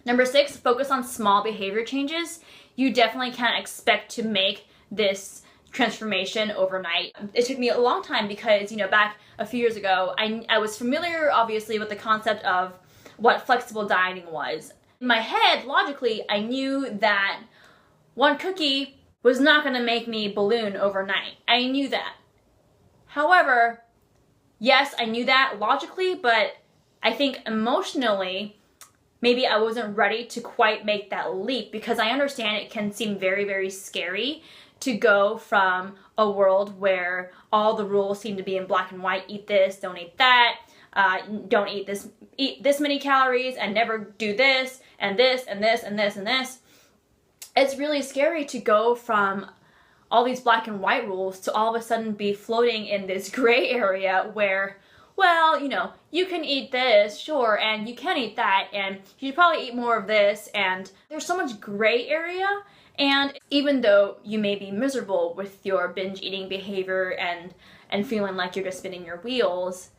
Number 6, focus on small behavior changes. You definitely can't expect to make this transformation overnight. It took me a long time because, back a few years ago, I was familiar, obviously, with the concept of what flexible dieting was. In my head, logically, I knew that one cookie was not going to make me balloon overnight. I knew that. However, yes, I knew that logically, but I think emotionally, maybe I wasn't ready to quite make that leap, because I understand it can seem very, very scary to go from a world where all the rules seem to be in black and white. Eat this, don't eat that, don't eat this many calories, and never do this, and this, and this, and this, and this. It's really scary to go from all these black and white rules to all of a sudden be floating in this gray area where, well, you can eat this, sure, and you can eat that, and you should probably eat more of this, and there's so much gray area. And even though you may be miserable with your binge eating behavior and feeling like you're just spinning your wheels,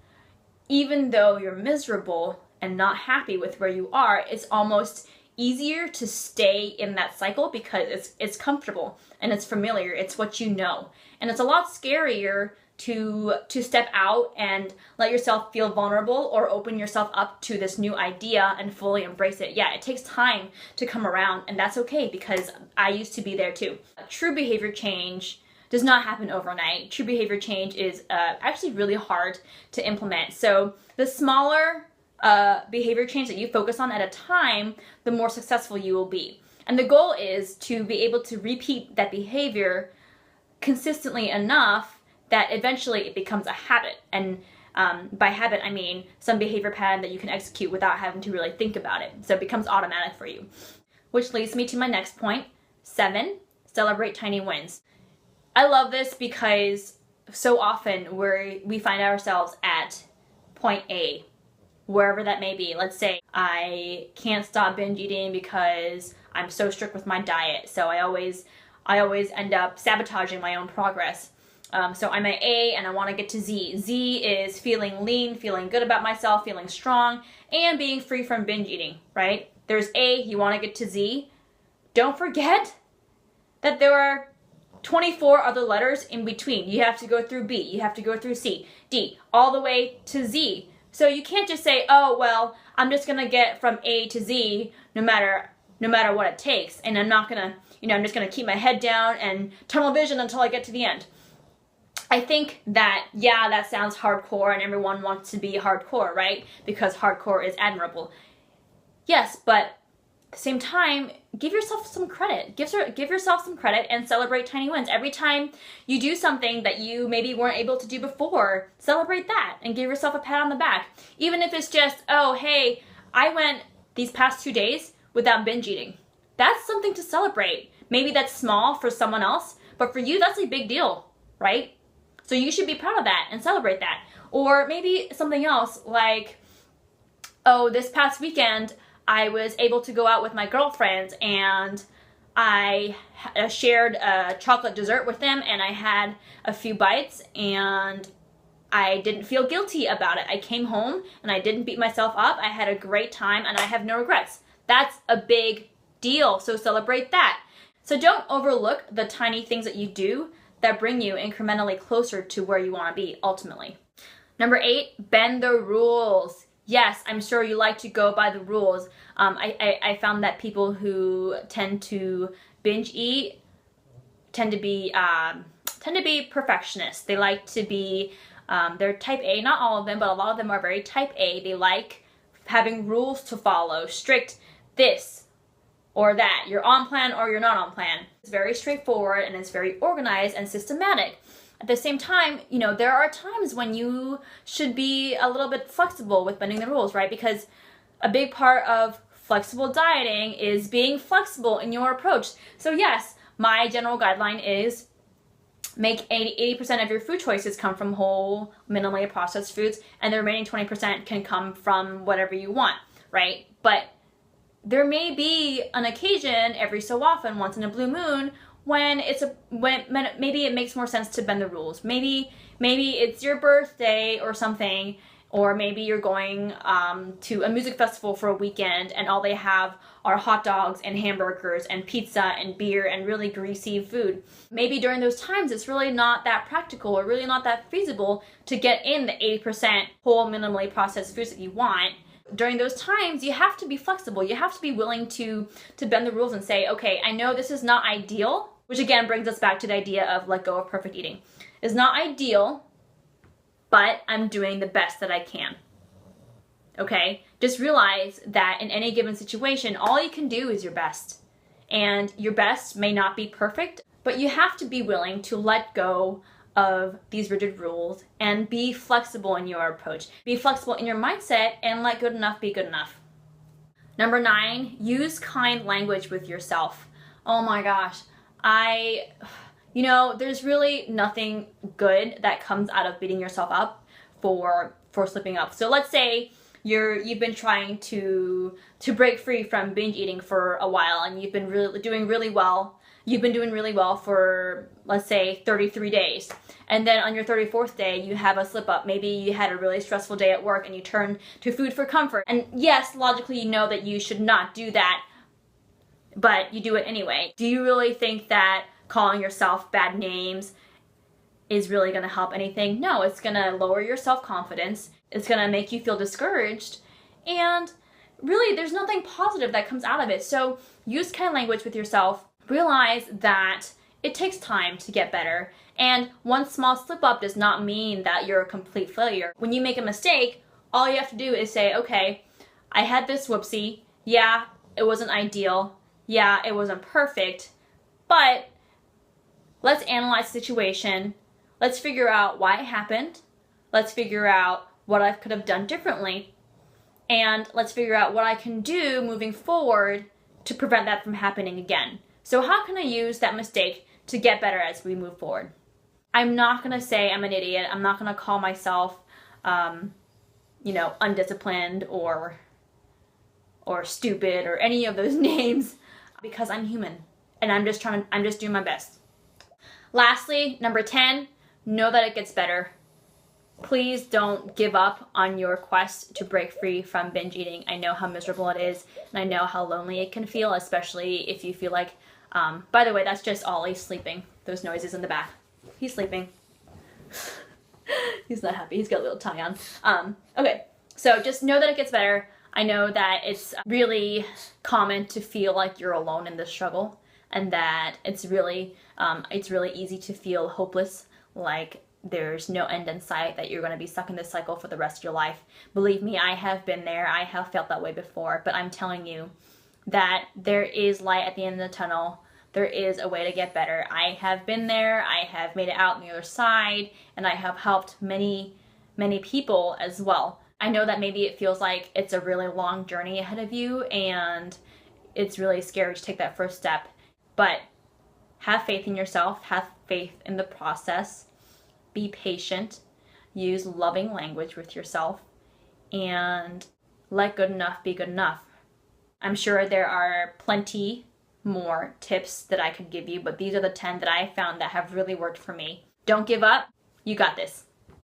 even though you're miserable and not happy with where you are, it's almost easier to stay in that cycle because it's comfortable and it's familiar. It's what you know. And it's a lot scarier to step out and let yourself feel vulnerable or open yourself up to this new idea and fully embrace it. Yeah, it takes time to come around, and that's okay, because I used to be there too. True behavior change does not happen overnight. True behavior change is actually really hard to implement. So the smaller behavior change that you focus on at a time, the more successful you will be. And the goal is to be able to repeat that behavior consistently enough that eventually it becomes a habit. And by habit, I mean some behavior pattern that you can execute without having to really think about it. So it becomes automatic for you. Which leads me to my next point. 7, celebrate tiny wins. I love this because so often we find ourselves at point A, wherever that may be. Let's say I can't stop binge eating because I'm so strict with my diet. So I always end up sabotaging my own progress. So I'm at A and I want to get to Z. Z is feeling lean, feeling good about myself, feeling strong, and being free from binge eating, right? There's A, you want to get to Z. Don't forget that there are 24 other letters in between. You have to go through B, you have to go through C, D, all the way to Z. So you can't just say, oh, well, I'm just going to get from A to Z no matter what it takes. And I'm not going to, I'm just going to keep my head down and tunnel vision until I get to the end. I think that, yeah, that sounds hardcore and everyone wants to be hardcore, right? Because hardcore is admirable. Yes, but at the same time, give yourself some credit. Give yourself some credit and celebrate tiny wins. Every time you do something that you maybe weren't able to do before, celebrate that and give yourself a pat on the back. Even if it's just, oh, hey, I went these past 2 days without binge eating. That's something to celebrate. Maybe that's small for someone else, but for you, that's a big deal, right? So you should be proud of that and celebrate that. Or maybe something else like, oh, this past weekend, I was able to go out with my girlfriends and I shared a chocolate dessert with them and I had a few bites and I didn't feel guilty about it. I came home and I didn't beat myself up. I had a great time and I have no regrets. That's a big deal, so celebrate that. So don't overlook the tiny things that you do that bring you incrementally closer to where you want to be ultimately. Number 8, bend the rules. Yes, I'm sure you like to go by the rules. I found that people who tend to binge eat tend to be perfectionists. They like to be, they're type A, not all of them, but a lot of them are very type A. They like having rules to follow, strict this or that. You're on plan or you're not on plan. It's very straightforward and it's very organized and systematic. At the same time, there are times when you should be a little bit flexible with bending the rules, right? Because a big part of flexible dieting is being flexible in your approach. So yes, my general guideline is make 80% of your food choices come from whole, minimally processed foods, and the remaining 20% can come from whatever you want, right? But there may be an occasion every so often, once in a blue moon, when maybe it makes more sense to bend the rules. Maybe it's your birthday or something, Or maybe you're going to a music festival for a weekend and all they have are hot dogs and hamburgers and pizza and beer and really greasy food. Maybe during those times it's really not that practical or really not that feasible to get in the 80% whole minimally processed foods that you want. During those times, you have to be flexible. You have to be willing to bend the rules and say, okay, I know this is not ideal, which again brings us back to the idea of let go of perfect eating. It's not ideal, but I'm doing the best that I can. Okay? Just realize that in any given situation, all you can do is your best. And your best may not be perfect, but you have to be willing to let go of these rigid rules and be flexible in your approach. Be flexible in your mindset and let good enough be good enough. Number 9, use kind language with yourself. Oh my gosh. There's really nothing good that comes out of beating yourself up for slipping up. So let's say you've been trying to break free from binge eating for a while and you've been doing really well. You've been doing really well for, let's say, 33 days. And then on your 34th day, you have a slip up. Maybe you had a really stressful day at work and you turn to food for comfort. And yes, logically you know that you should not do that, but you do it anyway. Do you really think that calling yourself bad names is really going to help anything? No, it's going to lower your self-confidence. It's going to make you feel discouraged. And really, there's nothing positive that comes out of it. So use kind language with yourself. Realize that it takes time to get better. And one small slip up does not mean that you're a complete failure. When you make a mistake, all you have to do is say, okay, I had this whoopsie. Yeah, it wasn't ideal. Yeah, it wasn't perfect. But let's analyze the situation. Let's figure out why it happened. Let's figure out what I could have done differently. And let's figure out what I can do moving forward to prevent that from happening again. So how can I use that mistake to get better as we move forward? I'm not going to say I'm an idiot. I'm not going to call myself, undisciplined or stupid or any of those names because I'm human and I'm just doing my best. Lastly, number 10, know that it gets better. Please don't give up on your quest to break free from binge eating. I know how miserable it is, and I know how lonely it can feel, especially if you feel like, by the way, that's just Ollie sleeping. Those noises in the back. He's sleeping. He's not happy. He's got a little tongue on. Okay, so just know that it gets better. I know that it's really common to feel like you're alone in this struggle, and that it's really easy to feel hopeless, like there's no end in sight, that you're going to be stuck in this cycle for the rest of your life. Believe me, I have been there. I have felt that way before, but I'm telling you that there is light at the end of the tunnel. There is a way to get better. I have been there. I have made it out on the other side, and I have helped many, many people as well. I know that maybe it feels like it's a really long journey ahead of you, and it's really scary to take that first step, but have faith in yourself. Have faith in the process. Be patient, use loving language with yourself, and let good enough be good enough. I'm sure there are plenty more tips that I could give you, but these are the 10 that I found that have really worked for me. Don't give up. You got this.